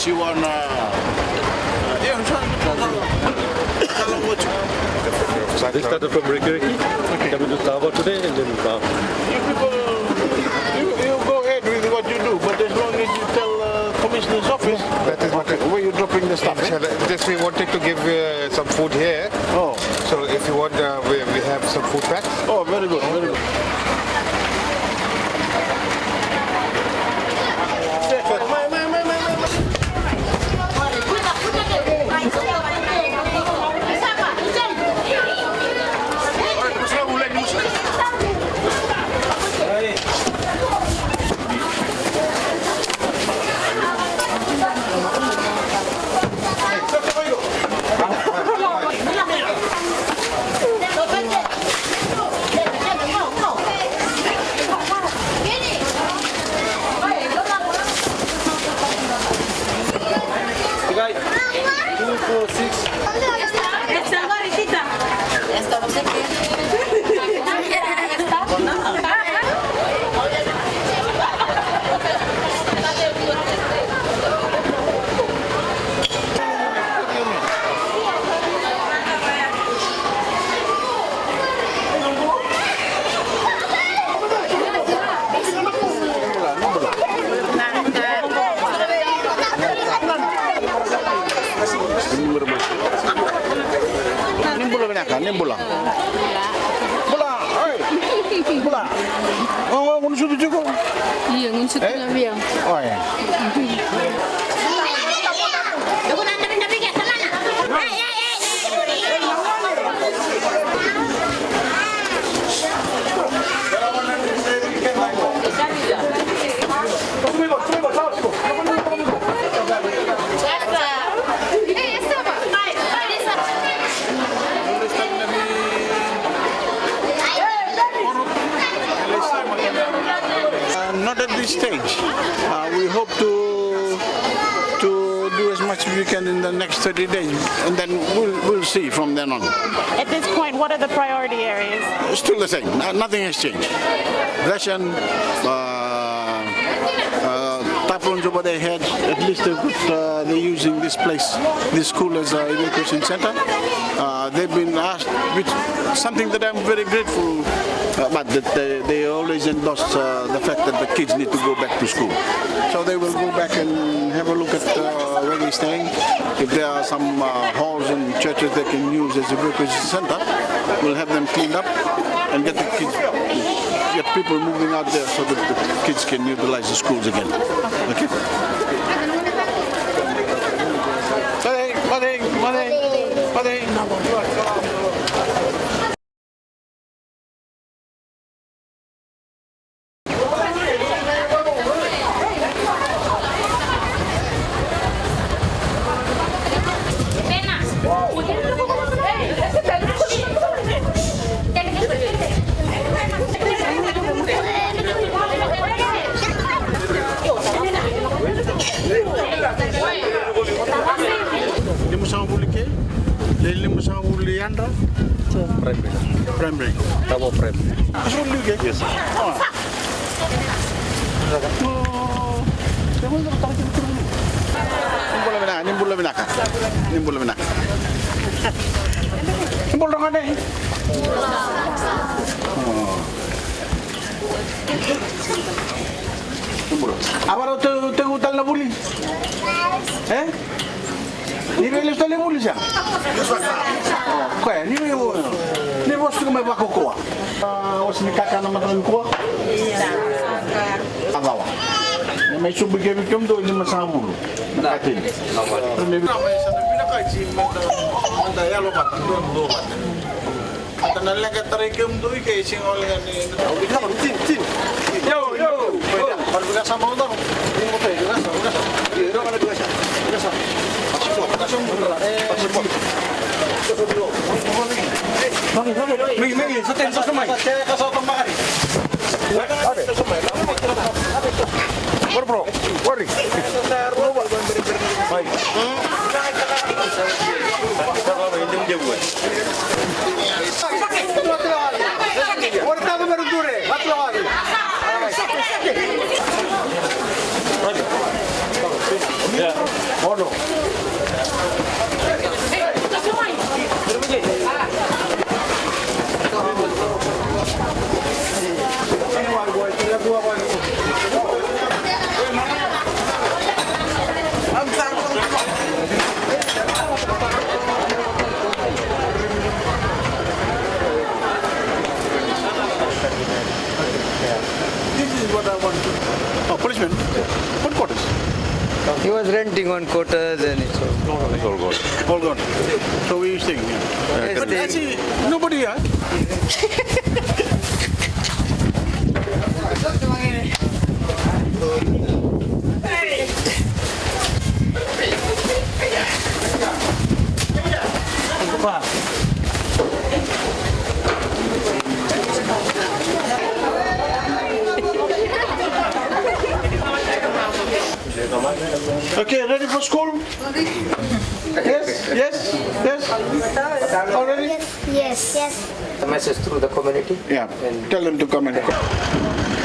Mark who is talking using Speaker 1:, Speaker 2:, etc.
Speaker 1: Siwan.
Speaker 2: We started from Voreqe, coming to Tavua today, and then
Speaker 1: You go ahead with what you do, but as long as you tell Commissioner's office where you're dropping the stuff.
Speaker 3: Just we wanted to give some food here.
Speaker 1: Oh.
Speaker 3: So if you want, we have some food packs.
Speaker 1: Oh, very good, very good. Bola. Oh, ngunsut juga.
Speaker 4: Iya, ngunsut na biang.
Speaker 1: Oh ya. Not at this stage. We hope to do as much as we can in the next 30 days, and then we'll see from then on.
Speaker 5: At this point, what are the priority areas?
Speaker 1: Still the same. Nothing has changed. Ration, taprons over their heads. At least they're using this place, this school as an evacuation center. They've been asked, which something that I'm very grateful. But they always endorse the fact that the kids need to go back to school. So they will go back and have a look at where they're staying. If there are some halls and churches they can use as a evacuation center, we'll have them cleaned up and get the kids, get people moving out there so that the kids can utilize the schools again. Okay? Primary.
Speaker 2: Tavua primary.
Speaker 1: Yes, sir. Nimbul binaka. Nimbul dong ada. Apa tu hutan na buli? Ni beli sekali buli siya? Kaya ni bos tu may bako kuha. Was ni kakak nama tuan kuha? Agawa. May subigay kum do ni masamu. Nakatin. May sana pinakaisi mandaya lobat do. Tanah lagi terikum tu ikai sing oleh ni. Tin. Yo. Baru kita sama tu. Ini apa ya? Udah. Ini ada dua sah. Pasang beneran. Magi, setem semai. Kasih tambah hari. Bro, worry. Baik. Ya. This is what I want to. Oh, policeman. What quarters?
Speaker 6: He was renting on quarters and it's all.
Speaker 1: All gone. So we staying here.
Speaker 6: Yes,
Speaker 1: But I see nobody here. Okay, ready for school? Yes, yes, yes. Already?
Speaker 7: Yes.
Speaker 6: The message through the community.
Speaker 1: Yeah. Tell them to come and.